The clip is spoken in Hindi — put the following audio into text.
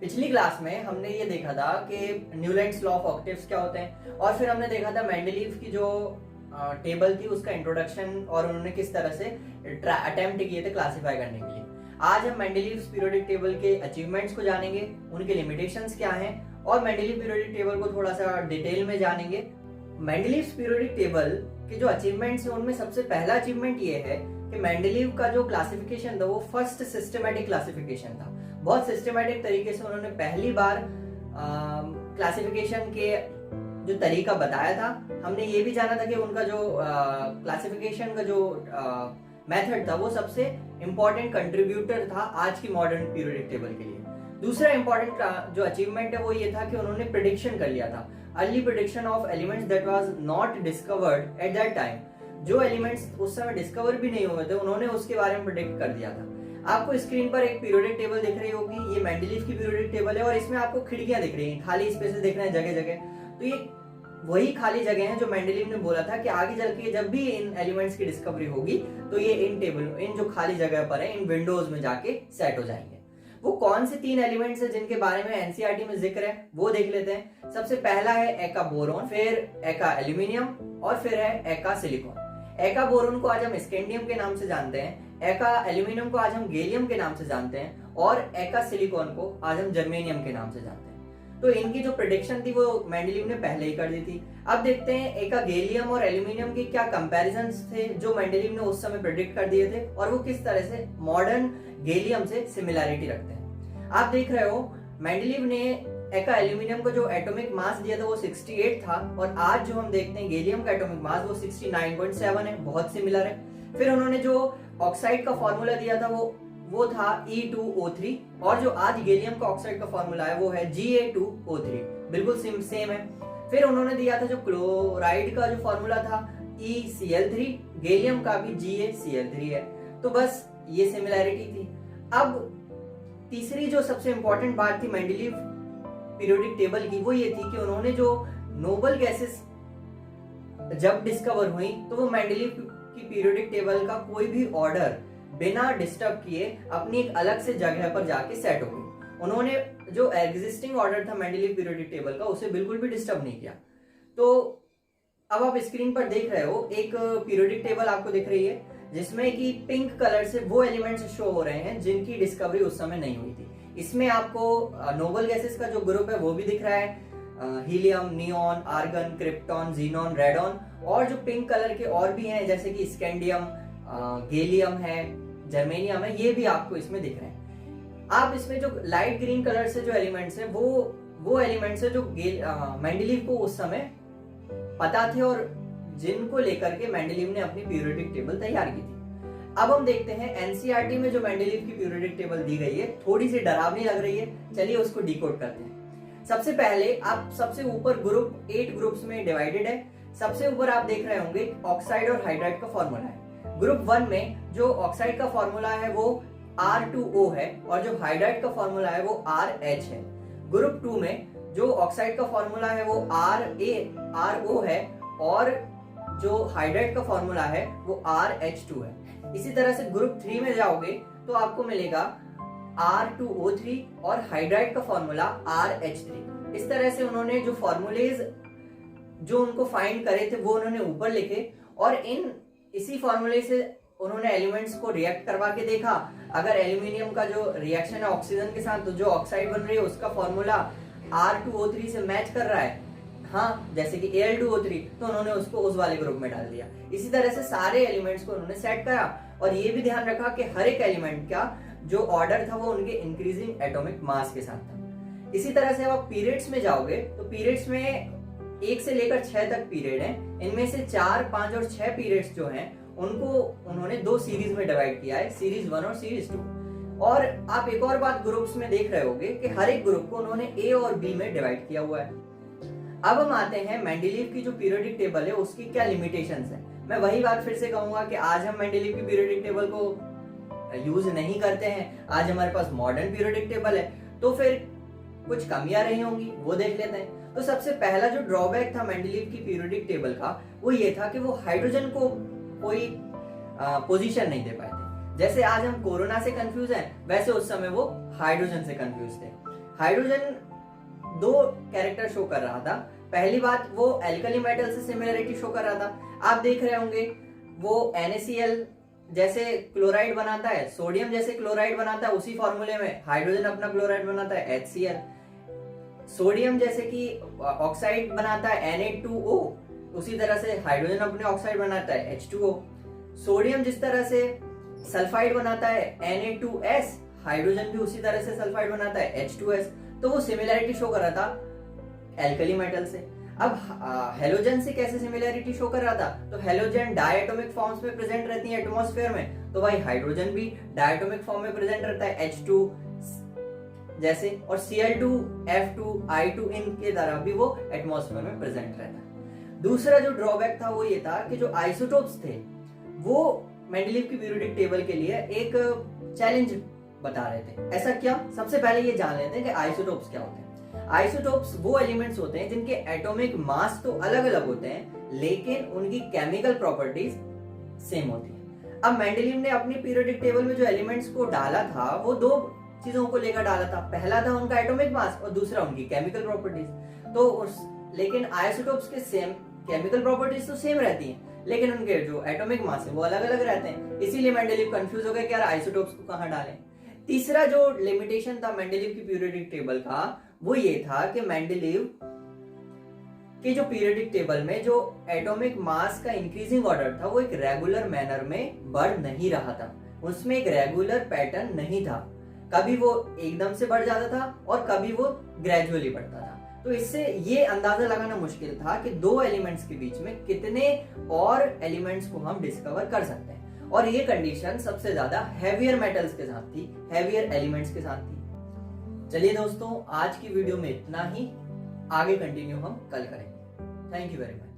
पिछली क्लास में हमने ये देखा था कि न्यूलैंड्स लॉ ऑफ ऑक्टेव्स क्या होते हैं, और फिर हमने देखा था मेंडलीव की जो टेबल थी उसका इंट्रोडक्शन और उन्होंने किस तरह से अटेम्प्ट किए थे क्लासिफाई करने के लिए। आज हम मेंडलीव्स पीरियोडिक टेबल के अचीवमेंट्स को जानेंगे, उनके लिमिटेशंस क्या हैं, और मेंडलीव पीरियोडिक टेबल को थोड़ा सा डिटेल में जानेंगे। मेंडलीव्स पीरियोडिक टेबल के जो अचीवमेंट्स हैं उनमें सबसे पहला अचीवमेंट ये है कि मेंडलीव का जो क्लासिफिकेशन था वो फर्स्ट सिस्टमैटिक क्लासिफिकेशन था। बहुत सिस्टमैटिक तरीके से उन्होंने पहली बार क्लासिफिकेशन के जो तरीका बताया था। हमने ये भी जाना था कि उनका जो क्लासिफिकेशन का जो मेथड था वो सबसे इंपॉर्टेंट कंट्रीब्यूटर था आज की मॉडर्न पीरियोडिक टेबल के लिए। दूसरा इंपॉर्टेंट जो अचीवमेंट है वो ये था कि उन्होंने प्रिडिक्शन कर लिया था, early prediction of elements that was not discovered at that time. जो एलिमेंट्स उस समय डिस्कवर भी नहीं हुए थे उन्होंने उसके बारे में प्रिडिक्ट कर दिया था। आपको स्क्रीन पर एक पीरियोडिक टेबल दिख रही होगी, ये मेंडलीव की पीरियोडिक टेबल है और इसमें आपको खिड़कियां दिख रही हैं, खाली स्पेसेस दिख रहे हैं जगह जगह। तो ये वही खाली जगह है जो मेंडलीव ने बोला था कि आगे चल के जब भी इन एलिमेंट्स की डिस्कवरी होगी तो ये इन जो खाली जगह पर है इन विंडोज में जाके सेट हो जाएंगे। वो कौन से 3 एलिमेंट्स हैं जिनके बारे में एनसीईआरटी में जिक्र है वो देख लेते हैं। सबसे पहला है एका बोरोन, फिर एका एल्यूमिनियम और फिर है एका सिलिकॉन। एका बोरोन को आज हम स्कैंडियम के नाम से जानते हैं, एका एल्यूमिनियम को आज हम गैलियम के नाम से जानते हैं और एका सिलिकॉन को आज हम जर्मेनियम के नाम से जानते हैं। तो इनकी जो प्रेडिक्शन थी वो मेंडलीव ने पहले ही कर दी थी। अब देखते हैं एका गैलियम और एल्यूमिनियम के क्या कंपैरिजंस थे जो मेंडलीव ने उस समय प्रेडिक्ट कर दिए थे और वो किस तरह से मॉडर्न गैलियम से सिमिलैरिटी रखते हैं। आप देख रहे हो मेंडलीव ने एका एल्यूमिनियम को जो एटॉमिक मास दिया था वो 68 था और आज जो हम देखते हैं गैलियम का एटॉमिक मास वो 69.7 है, बहुत सिमिलर है। फिर उन्होंने जो ऑक्साइड का फॉर्मूला दिया था वो था E2O3 और जो आज गैलियम का ऑक्साइड का फॉर्मूला है वो है Ga2O3, बिल्कुल सेम है। फिर उन्होंने दिया था जो क्लोराइड का जो फॉर्मूला था ECl3, गैलियम का भी GaCl3 है। तो बस ये सिमिलैरिटी थी। अब तीसरी जो सबसे इंपॉर्टेंट बात थी मेंडलीव पीरियोडिक टेबल की वो ये थी कि उन्होंने जो नोबल गैसेस जब डिस्कवर हुई तो वो मेंडलीव की पीरियोडिक टेबल का कोई भी ऑर्डर बिना डिस्टर्ब किए अपनी एक अलग से जगह पर जाके सेट हो गई। उन्होंने जो एग्जिस्टिंग ऑर्डर था मेंडलीव पीरियोडिक टेबल का उसे बिल्कुल भी डिस्टर्ब नहीं किया। तो अब आप स्क्रीन पर देख रहे हो एक पीरियोडिक टेबल आपको दिख रही है जिसमें कि पिंक कलर से वो एलिमेंट्स शो हो रहे हैं जिनकी डिस्कवरी उस समय नहीं हुई थी। इसमें आपको नोबल गैसेस का जो ग्रुप है वो भी दिख रहा है, helium, neon, argon, krypton, xenon, radon, और जो पिंक कलर के और भी हैं जैसे कि स्कैंडियम, गैलियम है, जर्मेनियम है, ये भी आपको इसमें दिख रहे हैं। आप इसमें जो लाइट ग्रीन कलर से जो एलिमेंट्स हैं वो एलिमेंट्स है जो मेंडलीव को उस समय पता थे और जिनको लेकर के मेंडलीव ने अपनी पीरियोडिक टेबल तैयार की थी। अब हम देखते हैं एनसीईआरटी में जो मेंडलीव की पीरियोडिक टेबल दी गई है थोड़ी सी डरावनी लग रही है, चलिए उसको डिकोड करते हैं। सबसे पहले आप सबसे ऊपर ग्रुप 8 ग्रुप्स में डिवाइडेड है। सबसे ऊपर आप देख रहे होंगे ऑक्साइड और हाइड्राइड का फॉर्मूला है। ग्रुप 1 में जो ऑक्साइड का फॉर्मूला है वो R2O है और जो हाइड्राइड का फॉर्मूला है वो RH है। ग्रुप 2 में जो ऑक्साइड का फॉर्मूला है वो RO है और जो हाइड्राइड का फॉर्मूला है वो RH2 है। इसी तरह से ग्रुप 3 में जाओगे तो आपको मिलेगा R2O3 और हाइड्राइड का फॉर्मूला RH3। इस तरह से उन्होंने जो फॉर्मूलेज जो उनको फाइंड करे थे वो उन्होंने ऊपर लिखे और इसी फॉर्मूले से उन्होंने एलिमेंट्स को रिएक्ट करवा के देखा। अगर एल्यूमिनियम का जो रिएक्शन है ऑक्सीजन के साथ तो जो ऑक्साइड बन रही है उसका फॉर्मूला R2O3 से मैच कर रहा है, हाँ, जैसे कि Al2O3, तो उन्होंने उसको उस वाले ग्रुप में डाल दिया। इसी तरह से सारे एलिमेंट्स को उन्होंने सेट करा और ये भी ध्यान रखा कि हर एक एलिमेंट का जो ऑर्डर था वो उनके इंक्रीजिंग एटॉमिक मास के साथ था। इसी तरह से आप पीरियड्स में जाओगे तो पीरियड्स में 1 से लेकर 6 तक पीरियड हैं। इनमें से 4, 5 और 6 पीरियड्स जो हैं उनको उन्होंने 2 सीरीज में डिवाइड किया है, सीरीज 1 और सीरीज 2। और आप एक और बात ग्रुप्स में देख रहे होंगे कि हर एक ग्रुप को उन्होंने A और B में डिवाइड किया हुआ है। अब हम आते हैं मेंडलीव की जो पीरियोडिक टेबल है उसकी क्या लिमिटेशंस है। मैं वही बात फिर से कहूंगा कि आज हम मेंडलीव की पीरियोडिक टेबल को यूज नहीं करते हैं, आज हमारे पास मॉडर्न पीरियोडिक टेबल है, तो फिर कुछ कमियां रही होंगी वो देख लेते हैं। तो सबसे पहला जो ड्रॉबैक था मेंडलीव की पीरियोडिक टेबल का वो ये था कि वो हाइड्रोजन को कोई पोजीशन नहीं दे पाए थे। जैसे आज हम कोरोना से कंफ्यूज हैं वैसे उस समय वो हाइड्रोजन से कंफ्यूज थे। हाइड्रोजन दो कैरेक्टर शो कर रहा था। पहली बात, वो एल्कली मेटल से सिमिलरिटी शो कर रहा था। आप देख रहे होंगे वो NaCl जैसे क्लोराइड बनाता है, सोडियम जैसे क्लोराइड बनाता है, उसी फॉर्मूले में हाइड्रोजन अपना क्लोराइड बनाता है HCl। सोडियम जैसे कि ऑक्साइड बनाता है Na2O, उसी तरह से हाइड्रोजन अपने ऑक्साइड बनाता है H2O। सोडियम जिस तरह से सल्फाइड बनाता है Na2S, हाइड्रोजन भी उसी तरह से सल्फाइड बनाता है H2S। तो वो सिमिलरिटी शो कर रहा था एल्कली मेटल से। अब हेलोजन से कैसे सिमिलरिटी शो कर रहा था? तो हेलोजन डायटोमिक फॉर्म्स में प्रेजेंट रहती है एटमॉस्फेयर में, तो भाई हाइड्रोजन भी डायटोमिक फॉर्म में प्रेजेंट रहता है H2 जैसे, और Cl2, F2, I2 इनके तरह भी वो एटमॉस्फेयर में प्रेजेंट रहता है। दूसरा जो ड्रॉबैक था वो ये था कि जो आइसोटोप्स थे वो मेंडलीव की पीरियोडिक टेबल के लिए एक चैलेंज बता रहे थे। ऐसा क्या? सबसे पहले ये जान लेते हैं कि आइसोटोप्स क्या होते हैं। आइसोटोप्स वो एलिमेंट्स होते हैं जिनके एटॉमिक मास तो अलग अलग होते हैं, लेकिन उनकी केमिकल प्रॉपर्टीज सेम होती है। अब मेंडलीव ने अपनी पीरियोडिक टेबल में जो एलिमेंट्स को डाला था वो दो चीजों को लेकर डाला था। पहला था उनका एटॉमिक मास और दूसरा उनकी केमिकल प्रॉपर्टीज। लेकिन आइसोटोप्स के सेम केमिकल प्रॉपर्टीज तो सेम रहती हैं, लेकिन उनके जो एटॉमिक मास है वो अलग अलग रहते हैं। इसीलिए मेंडलीव कंफ्यूज हो गया कि यार आइसोटोप्स को कहां डालें। तीसरा जो लिमिटेशन था मेंडलीव की पीरियोडिक टेबल का वो ये था कि मेंडलीव की जो पीरियोडिक टेबल में जो एटॉमिक मास का इंक्रीजिंग ऑर्डर था वो एक रेगुलर मैनर में बढ़ नहीं रहा था, उसमें एक रेगुलर पैटर्न नहीं था। कभी वो एकदम से बढ़ जाता था और कभी वो ग्रेजुअली बढ़ता था। तो इससे ये अंदाजा लगाना मुश्किल था कि दो एलिमेंट्स के बीच में कितने और एलिमेंट्स को हम डिस्कवर कर सकते हैं, और ये कंडीशन सबसे ज्यादा हेवियर मेटल्स के साथ थी, हेवियर एलिमेंट्स के साथ थी। चलिए दोस्तों, आज की वीडियो में इतना ही, आगे कंटिन्यू हम कल करेंगे। Thank you very much.